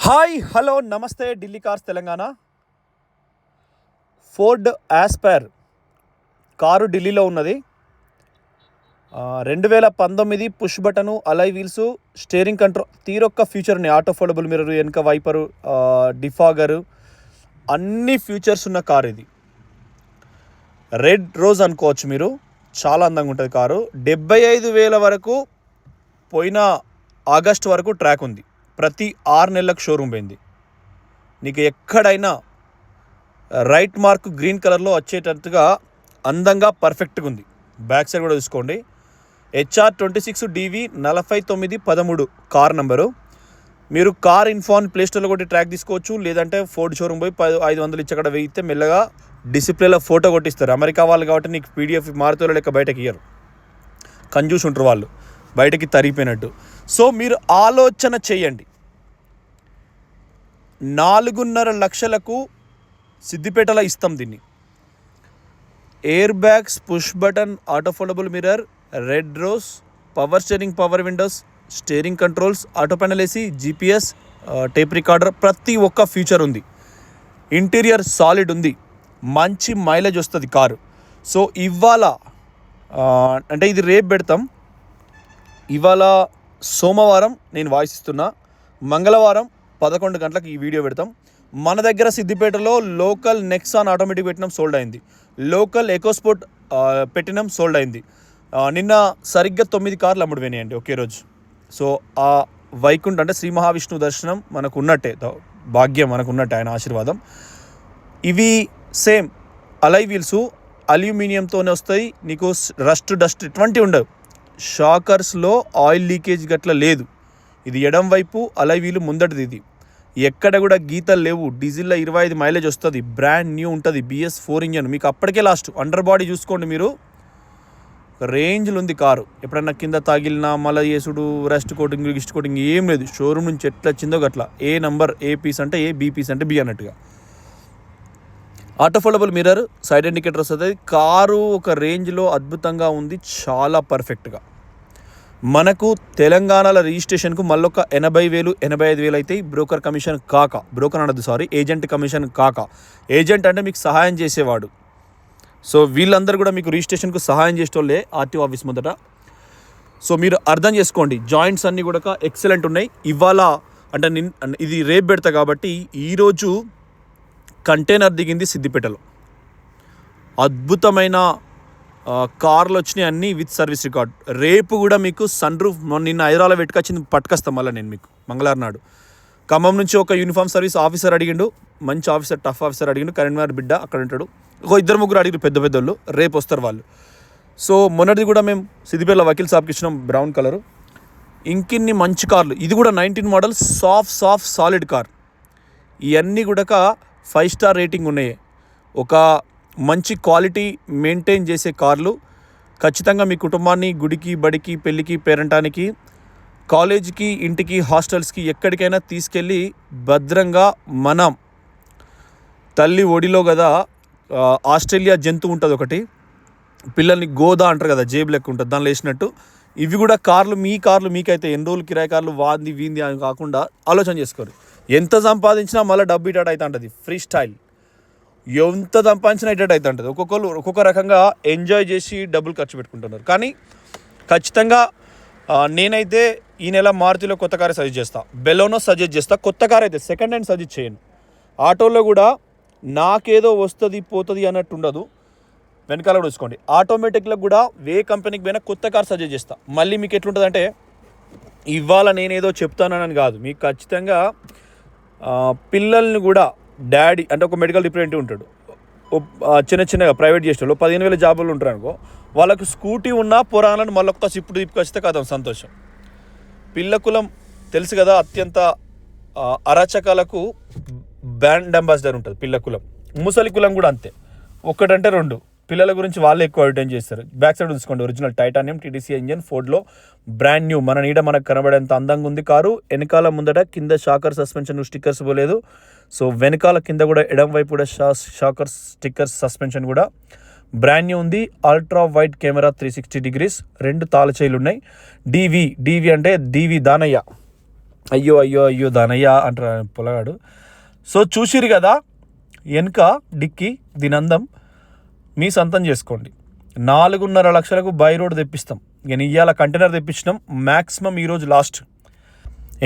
Hi hello నమస్తే Delhi cars Telangana. Ford Aspire car ఢిల్లీలో ఉన్నది. 2019 push button, alloy wheels, steering control, తీరొక్క ఫీచర్ ఉన్నాయి. ఆటో ఫోల్డబుల్ మిర్రర్, వెనక వైపరు, డిఫాగరు, అన్ని ఫీచర్స్ ఉన్న కారు ఇది. రెడ్ రోజ్ అనుకోవచ్చు మీరు. చాలా అందంగా ఉంటుంది కారు. 75,000 వరకు పోయిన ఆగస్ట్ వరకు ట్రాక్ ఉంది. ప్రతి 6 నెలలకు షోరూమ్ పోయింది. నీకు ఎక్కడైనా రైట్ మార్క్ గ్రీన్ కలర్లో వచ్చేటట్టుగా అందంగా పర్ఫెక్ట్గా ఉంది. బ్యాక్ సైడ్ కూడా చూసుకోండి. HR26DV 4913 car number. మీరు కార్ ఇన్ఫాన్ ప్లేస్టోర్లో కొట్టి ట్రాక్ తీసుకోవచ్చు. లేదంటే ఫోర్డ్ షోరూమ్ పోయి 500 ఇచ్చి అక్కడ వేయితే మెల్లగా డిస్ప్లేలో ఫోటో కొట్టిస్తారు. అమెరికా వాళ్ళు కాబట్టి నీకు PDF మారుతోలో లెక్క బయటకి ఇయ్యరు. కంజూస్ ఉంటారు వాళ్ళు, బయటకి తరిగిపోయినట్టు. సో మీరు ఆలోచన చేయండి. 4.5 లక్షలకు సిద్దిపేటలో ఇస్తాం దీన్ని. Air bags, push button, auto foldable mirror, red rose, power steering, power Windows, steering controls, auto panel AC, GPS, tape recorder, ప్రతి ఒక్క ఫీచర్ ఉంది. ఇంటీరియర్ సాలిడ్ ఉంది. మంచి మైలేజ్ వస్తుంది కారు. సో ఇవాళ అంటే ఇది రేపు పెడతాం. ఇవాళ సోమవారం నేను వాయిస్ ఇస్తున్నా. మంగళవారం 11 గంటలకు ఈ వీడియో పెడతాం. మన దగ్గర సిద్దిపేటలో లోకల్ నెక్సాన్ ఆటోమేటిక్ పెట్టినాం, సోల్డ్ అయింది. లోకల్ ఎకోస్పోర్ట్ పెట్టినాం, సోల్డ్ అయింది. నిన్న సరిగ్గా 9 కార్లు అమ్ముడుపోయినాయండి ఒకే రోజు. సో ఆ వైకుంఠ అంటే శ్రీ మహావిష్ణువు దర్శనం మనకు ఉన్నట్టే, భాగ్యం మనకు ఉన్నట్టే, ఆయన ఆశీర్వాదం. ఇవి సేమ్ అలై వీల్స్ అల్యూమినియంతోనే వస్తాయి. నీకు రస్ట్, డస్ట్ ఎటువంటి ఉండవు. షాకర్స్లో ఆయిల్ లీకేజ్ గట్ల లేదు. ఇది ఎడం వైపు అలై వీలు, ముందటిది ఇది. ఎక్కడ కూడా గీతలు లేవు. డీజిల్లో 25 మైలేజ్ వస్తుంది. బ్రాండ్ న్యూ ఉంటుంది. BS4 engine. మీకు అప్పటికే లాస్ట్. అండర్ బాడీ చూసుకోండి మీరు. రేంజ్లు ఉంది కారు. ఎప్పుడన్నా కింద తాగిలినా మళ్ళీ చేసుడు, రెస్ట్ కోటింగ్, గిస్ట్ కోటింగ్ ఏం లేదు. షోరూమ్ నుంచి ఎట్లా వచ్చిందో గట్లా. ఏ నంబర్, ఏ పీస్ అంటే ఏ, B పీస్ అంటే B అన్నట్టుగా. Auto foldable mirror, side indicator వస్తుంది. కారు ఒక రేంజ్లో అద్భుతంగా ఉంది, చాలా పర్ఫెక్ట్గా. మనకు తెలంగాణలో రిజిస్ట్రేషన్కు మళ్ళొక 80,000, 85,000 అవుతాయి. బ్రోకర్ కమిషన్ కాక, బ్రోకర్ అనద్దు సారీ, ఏజెంట్ కమిషన్ కాక. ఏజెంట్ అంటే మీకు సహాయం చేసేవాడు. సో వీళ్ళందరూ కూడా మీకు రిజిస్ట్రేషన్కు సహాయం చేసేటోళ్ళే RTO ఆఫీస్ ముందట. సో మీరు అర్థం చేసుకోండి. జాయింట్స్ అన్నీ కూడా ఎక్సలెంట్ ఉన్నాయి. ఇవాళ అంటే ఇది రేపు పెడతా కాబట్టి ఈరోజు కంటైనర్ దిగింది సిద్దిపేటలో. అద్భుతమైన కార్లు వచ్చినాయి, అన్నీ విత్ సర్వీస్ రికార్డ్. రేపు కూడా మీకు సన్ రూఫ్, నిన్న హైదరాబాద్లో పెట్టుకొచ్చింది, పట్టుకొస్తాం మళ్ళీ నేను మీకు మంగళవారం నాడు. ఖమ్మం నుంచి ఒక యూనిఫామ్ సర్వీస్ ఆఫీసర్ అడిగిండు, మంచి ఆఫీసర్, టఫ్ ఆఫీసర్ అడిగిండు. కరీంనగర్ బిడ్డ అక్కడ ఉంటాడు. ఒక 2-3 అడిగారు, పెద్ద పెద్దోళ్ళు. రేపు వస్తారు వాళ్ళు. సో మొన్నటిది కూడా మేము సిద్దిపేటలో వకీల్ సాబ్కి ఇచ్చినాం, బ్రౌన్ కలరు. ఇంకిన్ని మంచి కార్లు. ఇది కూడా 19 మోడల్, సాఫ్ట్ సాలిడ్ కార్. ఇవన్నీ కూడా 5 స్టార్ రేటింగ్ ఉన్నాయి. ఒక మంచి క్వాలిటీ మెయింటైన్ చేసే కార్లు. ఖచ్చితంగా మీ కుటుంబాన్ని గుడికి, బడికి, పెళ్ళికి, పేరంటానికి, కాలేజీకి, ఇంటికి, హాస్టల్స్కి ఎక్కడికైనా తీసుకెళ్ళి భద్రంగా మనం తల్లి ఒడిలో కదా ఆస్ట్రేలియా జంతువు ఉంటుంది ఒకటి, పిల్లల్ని గోదా అంటారు కదా, జేబు లెక్క ఉంటుంది, దానిలో వేసినట్టు ఇవి కూడా కార్లు. మీ కార్లు మీకైతే ఎన్ని రోజులు కిరాయి కార్లు, వాంది వీంది అని కాకుండా ఆలోచన చేసుకోరు. ఎంత సంపాదించినా మళ్ళీ డబ్బు ఇటాట్ అవుతా ఉంటుంది. Free style. ఎంత సంపాదించినా ఇటాట్ అవుతా ఉంటుంది. ఒక్కొక్కరు ఒక్కొక్క రకంగా ఎంజాయ్ చేసి డబ్బులు ఖర్చు పెట్టుకుంటున్నారు. కానీ ఖచ్చితంగా నేనైతే ఈ నెల మారుతిలో కొత్త కారే సజెస్ట్ చేస్తా, బెలోనో సజెస్ట్ చేస్తా. కొత్త కార్ అయితే సెకండ్ హ్యాండ్ సజెస్ట్ చేయను. ఆటోలో కూడా నాకేదో వస్తుంది పోతుంది అన్నట్టు ఉండదు. వెనకాల కూడా చూసుకోండి. ఆటోమేటిక్లో కూడా ఏ కంపెనీకి పోయినా కొత్త కార్ సజెస్ట్ చేస్తా. మళ్ళీ మీకు ఎట్లుంటుంది అంటే ఇవాళ నేనేదో చెప్తానని కాదు, మీకు ఖచ్చితంగా పిల్లల్ని కూడా డాడీ అంటే ఒక మెడికల్ రిప్రజెంటేటివ్ ఉంటాడు, చిన్నగా ప్రైవేట్ చేసేవాళ్ళు 15,000 జాబులు ఉంటారు అనుకో, వాళ్ళకు స్కూటీ ఉన్నా పురాణాలను మళ్ళీ ఒక్క సిప్పుడు తిప్పుకొస్తే కదా సంతోషం. పిల్లకులం తెలుసు కదా, అత్యంత అరాచకాలకు బ్రాండ్ అంబాసిడర్ ఉంటుంది పిల్లకులం. ముసలి కులం కూడా అంతే, ఒక్కటంటే 2. పిల్లల గురించి వాళ్ళే ఎక్కువ అటెండ్ చేస్తారు. బ్యాక్ సైడ్ చూసుకోండి, ఒరిజినల్ టైటానియం TTC ఇంజన్, ఫోర్డ్లో బ్రాండ్ న్యూ. మన నీడ మనకు కనబడేంత అందంగా ఉంది కారు. వెనకాల ముందట కింద షాకర్ సస్పెన్షన్ స్టిక్కర్స్ పోలేదు. సో వెనకాల కింద కూడా ఎడం వైపు కూడా షాకర్ స్టిక్కర్స్ సస్పెన్షన్ కూడా బ్రాండ్ న్యూ ఉంది. అల్ట్రా వైడ్ కెమెరా 360 డిగ్రీస్, 2 తాళ చైలు ఉన్నాయి. DV అంటే DV దానయ్య, అయ్యో అయ్యో అయ్యో దానయ్య అంటారు పొలగాడు. సో చూసిరు కదా వెనుక డిక్కి దీని అందం, మీ సొంతం చేసుకోండి. 4.5 లక్షలకు బై రోడ్ తెప్పిస్తాం. ఇక ఇవాళ కంటైనర్ తెప్పించినాం, మ్యాక్సిమం ఈరోజు లాస్ట్.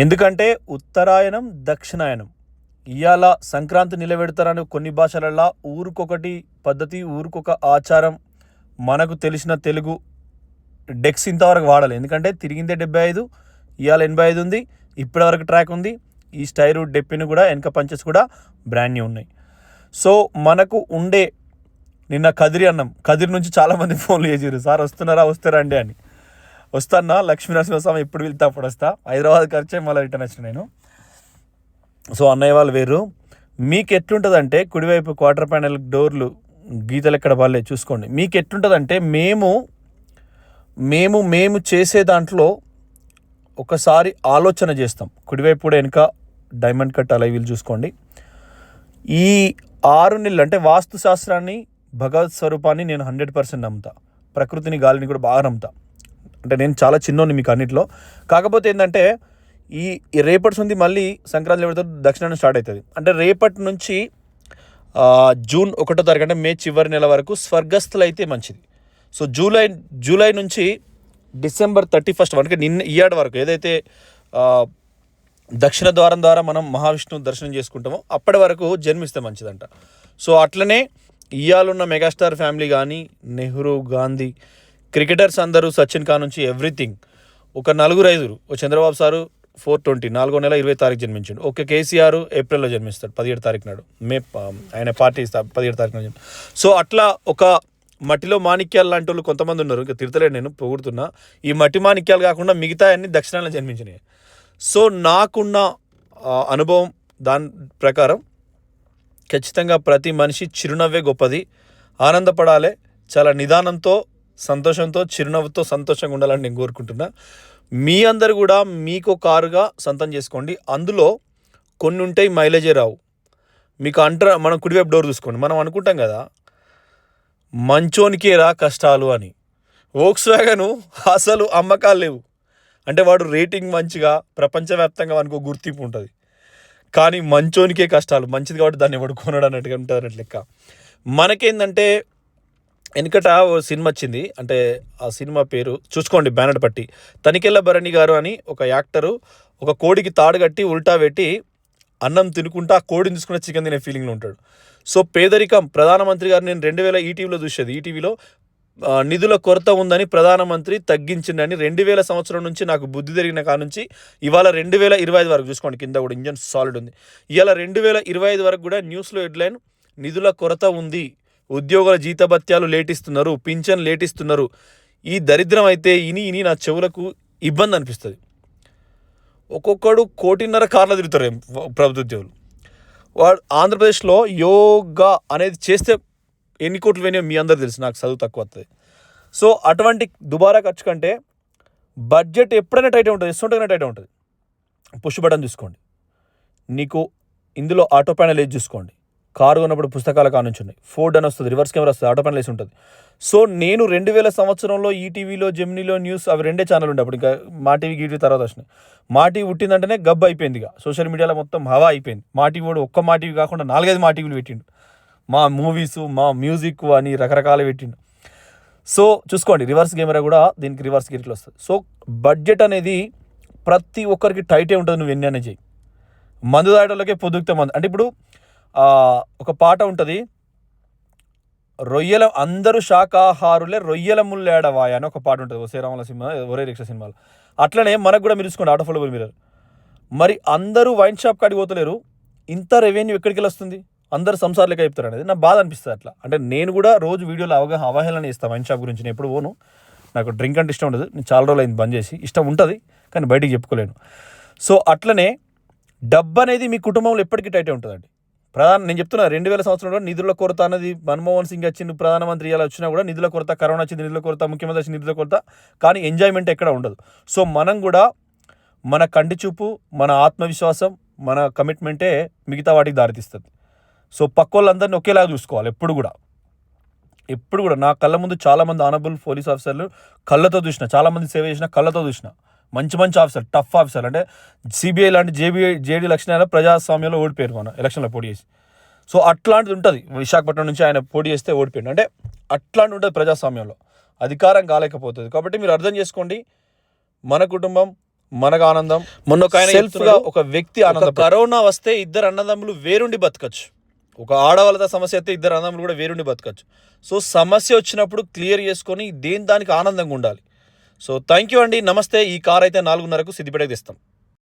ఎందుకంటే ఉత్తరాయణం దక్షిణాయనం ఇవాళ సంక్రాంతి నిలబెడతారని కొన్ని భాషలల్లో ఊరికొకటి పద్ధతి, ఊరికొక ఆచారం. మనకు తెలిసిన తెలుగు డెక్స్ ఇంతవరకు వాడాలి, ఎందుకంటే తిరిగిందే 75, ఇవాళ 85 ఉంది, ఇప్పటివరకు ట్రాక్ ఉంది. ఈ స్టైరు డెప్పిని కూడా వెనక పంచెస్ కూడా బ్రాండ్ న్యూ ఉన్నాయి. సో మనకు ఉండే నిన్న కదిరి అన్నం, కదిరి నుంచి చాలామంది ఫోన్లు చేసారు, సార్ వస్తారా అండి అని. వస్తానా, లక్ష్మీనరసింహస్వామి ఎప్పుడు వెళ్తే అప్పుడు వస్తా. హైదరాబాద్ ఖర్చే మళ్ళీ రిటర్న్ వచ్చిన నేను. సో అన్నయ్య వాళ్ళు వేరు. మీకు ఎట్లుంటుందంటే కుడివైపు క్వార్టర్ ప్యానెల్ డోర్లు గీతలు ఎక్కడ పడలేదు చూసుకోండి. మీకు ఎట్లుంటుందంటే మేము చేసే దాంట్లో ఒకసారి ఆలోచన చేస్తాం. కుడివైపు కూడా వెనుక డైమండ్ కట్ అలా వీళ్ళు చూసుకోండి. ఈ 6 నెలలు అంటే వాస్తు శాస్త్రాన్ని, భగవత్ స్వరూపాన్ని నేను 100% నమ్ముతా. ప్రకృతిని, గాలిని కూడా బాగా నమ్ముతా. అంటే నేను చాలా చిన్నోని మీకు అన్నిట్లో. కాకపోతే ఏంటంటే ఈ రేపటి నుండి మళ్ళీ సంక్రాంతి పెడితే దక్షిణాన్ని స్టార్ట్ అవుతుంది. అంటే రేపటి నుంచి జూన్ 1వ తారీఖు అంటే మే చివరి నెల వరకు స్వర్గస్థులు అయితే మంచిది. సో జూలై నుంచి డిసెంబర్ 31 వరకు ఇయ్యాడి వరకు ఏదైతే దక్షిణ ద్వారం ద్వారా మనం మహావిష్ణువు దర్శనం చేసుకుంటామో అప్పటి వరకు జన్మిస్తే మంచిదంట. సో అట్లనే ఇయ్యాలున్న మెగాస్టార్ ఫ్యామిలీ కానీ, నెహ్రూ, గాంధీ, క్రికెటర్స్ అందరూ, సచిన్ ఖాన్ నుంచి ఎవ్రీథింగ్, ఒక 4-5, చంద్రబాబు సారు 4/20 4వ నెల 20వ తారీఖు జన్మించాడు. ఓకే, కేసీఆర్ ఏప్రిల్లో జన్మిస్తాడు 17 తారీఖు నాడు, ఆయన పార్టీ 17 తారీఖు నాడు. సో అట్లా ఒక మట్టిలో మాణిక్యాలు లాంటి వాళ్ళు కొంతమంది ఉన్నారు, ఇంకా తిడతలేడు, నేను పొగుడుతున్నా. ఈ మట్టి మాణిక్యాలు కాకుండా మిగతా అన్ని దక్షిణాల్లో జన్మించినాయి. సో నాకున్న అనుభవం దాని ప్రకారం ఖచ్చితంగా ప్రతి మనిషి చిరునవ్వే గొప్పది, ఆనందపడాలి, చాలా నిదానంతో, సంతోషంతో, చిరునవ్వుతో సంతోషంగా ఉండాలని నేను కోరుకుంటున్నా. మీ అందరు కూడా మీకు కారుగా సొంతం చేసుకోండి. అందులో కొన్ని ఉంటాయి మైలేజే రావు మీకు. మనం కుడివైపు డోర్ చూసుకోండి. మనం అనుకుంటాం కదా మంచోనికే రా కష్టాలు అని. వోక్స్వ్యాగన్ అసలు అమ్మకాలు లేవు అంటే వాడు రేటింగ్ మంచిగా ప్రపంచవ్యాప్తంగా మనకు గుర్తింపు ఉంటుంది, కానీ మంచోనికే కష్టాలు. మంచిది కాబట్టి దాన్ని ఎవడు కొనడు అన్నట్టుగా ఉంటుంది అన్నట్టు లెక్క. మనకేందంటే వెనకట ఓ సినిమా వచ్చింది, అంటే ఆ సినిమా పేరు చూసుకోండి, బ్యానర్ పట్టి. తనికెళ్ళ భరణి గారు అని ఒక యాక్టరు ఒక కోడికి తాడు కట్టి ఉల్టా పెట్టి అన్నం తినుకుంటా ఆ కోడిని తీసుకున్న చికెన్ తినే ఫీలింగ్లో ఉంటాడు. సో పేదరికం, ప్రధానమంత్రి గారు నేను 2000 ఈటీవీలో చూసేది, ఈటీవీలో నిధుల కొరత ఉందని ప్రధానమంత్రి తగ్గించిందని 2000 సంవత్సరం నుంచి నాకు బుద్ధి తిరిగిన కాడ నుంచి ఇవాళ 2025 వరకు చూసుకోండి, కింద కూడా ఇంజన్ సాలిడ్ ఉంది. ఇవాళ 2025 వరకు కూడా న్యూస్లో హెడ్లైన్ నిధుల కొరత ఉంది, ఉద్యోగుల జీతభత్యాలు లేటిస్తున్నారు, పింఛన్ లేటిస్తున్నారు. ఈ దరిద్రం అయితే ఇని నా చెవులకు ఇబ్బంది అనిపిస్తుంది. ఒక్కొక్కడు 1.5 కోట్ల కార్లు తిరుగుతారు ప్రభుత్వ ఉద్యోగులు. వాడు ఆంధ్రప్రదేశ్లో యోగా అనేది చేస్తే ఎన్ని కోట్లు పోయినాయో మీ అందరూ తెలుసు, నాకు చదువు తక్కువ వస్తుంది. సో అటువంటి దుబారా ఖర్చు కంటే బడ్జెట్ ఎప్పుడైనా టైట్ ఉంటుంది, ఎస్తుంటేనే టైట్ ఉంటుంది. పుష్ బటన్ చూసుకోండి, నీకు ఇందులో ఆటో ప్యానల్ వేసి చూసుకోండి. కారు కొన్నప్పుడు పుస్తకాల కానుంచి ఉన్నాయి, ఫోర్డ్ అని వస్తుంది, రివర్స్ కెమెరా వస్తుంది, ఆటో ప్యానల్ వేసి ఉంటుంది. సో నేను 2000 సంవత్సరంలో ఈటీవీలో, జెమినీలో న్యూస్ అవి 2 ఛానల్ ఉండే అప్పుడు, ఇంకా మా టీవీ గీటీవీ తర్వాత వచ్చినాయి. మా టీవీ పుట్టిందంటేనే గబ్బు అయిపోయింది, ఇక సోషల్ మీడియాలో మొత్తం హవా అయిపోయింది. మా టీవీ కూడా ఒక్క మా టీవీ కాకుండా 4-5 మా టీవీలు పెట్టిండు, మా మూవీస్, మా మ్యూజిక్ అని రకరకాలు పెట్టిండు. సో చూసుకోండి, రివర్స్ కెమెరా కూడా దీనికి రివర్స్ గిరిట్లు వస్తుంది. సో బడ్జెట్ అనేది ప్రతి ఒక్కరికి టైటే ఉంటుంది, నువ్వు ఎన్ని అనేది చెయ్యి. మందు దాటోళ్ళకే పొద్దుకుతే మందు అంటే ఇప్పుడు ఒక పాట ఉంటుంది, రొయ్యల అందరూ శాకాహారులే రొయ్యల ముల్లేడవాయ అని ఒక పాట ఉంటుంది, ఒసే రామల సినిమా, ఒరే రిక్షా సినిమాలో. అట్లనే మనకు కూడా మీరు చూసుకోండి, ఆటో ఫోల్డబుల్ మిర్రర్. మరి అందరూ వైన్ షాప్ కాడికి పోతలేరు, ఇంత రెవెన్యూ ఎక్కడికి వెళ్ళి వస్తుంది? అందరు సంసారాలకే చెప్తారు అనేది నాకు బాధ అనిపిస్తుంది. అట్లా అంటే నేను కూడా రోజు వీడియోలో అవహేళన ఇస్తాను వైన్ షాప్ గురించి. నేను ఎప్పుడు పోను, నాకు డ్రింక్ అంటే ఇష్టం ఉండదు, నేను చాలా రోజులు అయింది బంద్ చేసి. ఇష్టం ఉంటుంది కానీ బయటికి చెప్పుకోలేను. సో అట్లనే డబ్బు అనేది మీ కుటుంబంలో ఎప్పటికీ టైటే ఉంటుందండి. నేను చెప్తున్నా 2000 సంవత్సరంలో నిధుల కొరత అనేది మన్మోహన్ సింగ్ వచ్చింది, ప్రధానమంత్రి ఇలా వచ్చినా కూడా నిధుల కొరత, కరోనా వచ్చింది నిధుల కొరత, ముఖ్యమంత్రి వచ్చింది నిధుల కొరత, కానీ ఎంజాయ్మెంట్ ఎక్కడ ఉండదు. సో మనం కూడా మన కంటి చూపు, మన ఆత్మవిశ్వాసం, మన కమిట్మెంటే మిగతా వాటికి దారితీస్తుంది. సో పక్క వాళ్ళందరినీ ఒకేలాగా చూసుకోవాలి ఎప్పుడు కూడా. నా కళ్ళ ముందు చాలామంది ఆనరబుల్ పోలీస్ ఆఫీసర్లు కళ్ళతో చూసిన, చాలామంది సేవ చేసిన కళ్ళతో చూసిన, మంచి మంచి ఆఫీసర్, టఫ్ ఆఫీసర్, అంటే సిబిఐ లాంటి జేడీ లక్ష్మీనారాయణ ప్రజాస్వామ్యంలో ఓడిపోయారు మన ఎలక్షన్లో పోటీ చేసి. సో అట్లాంటిది ఉంటుంది. విశాఖపట్నం నుంచి ఆయన పోటీ చేస్తే ఓడిపోయాడు. అంటే అట్లాంటి ఉంటుంది ప్రజాస్వామ్యంలో, అధికారం కాలేకపోతుంది. కాబట్టి మీరు అర్థం చేసుకోండి, మన కుటుంబం మనకు ఆనందం. మొన్న ఒక ఆయన సెల్ఫ్గా ఒక వ్యక్తి ఆనందం. కరోనా వస్తే ఇద్దరు అన్నదమ్ములు వేరుండి బతకచ్చు, ఒక ఆడవాళ్ళతో సమస్య అయితే ఇద్దరు అన్నదమ్ములు కూడా వేరుండి బతకచ్చు. సో సమస్య వచ్చినప్పుడు క్లియర్ చేసుకొని దానికి ఆనందంగా ఉండాలి. సో థ్యాంక్ యూ అండి, నమస్తే. ఈ కార్ అయితే 4:30కు సిద్దిపేటకి తెస్తాం.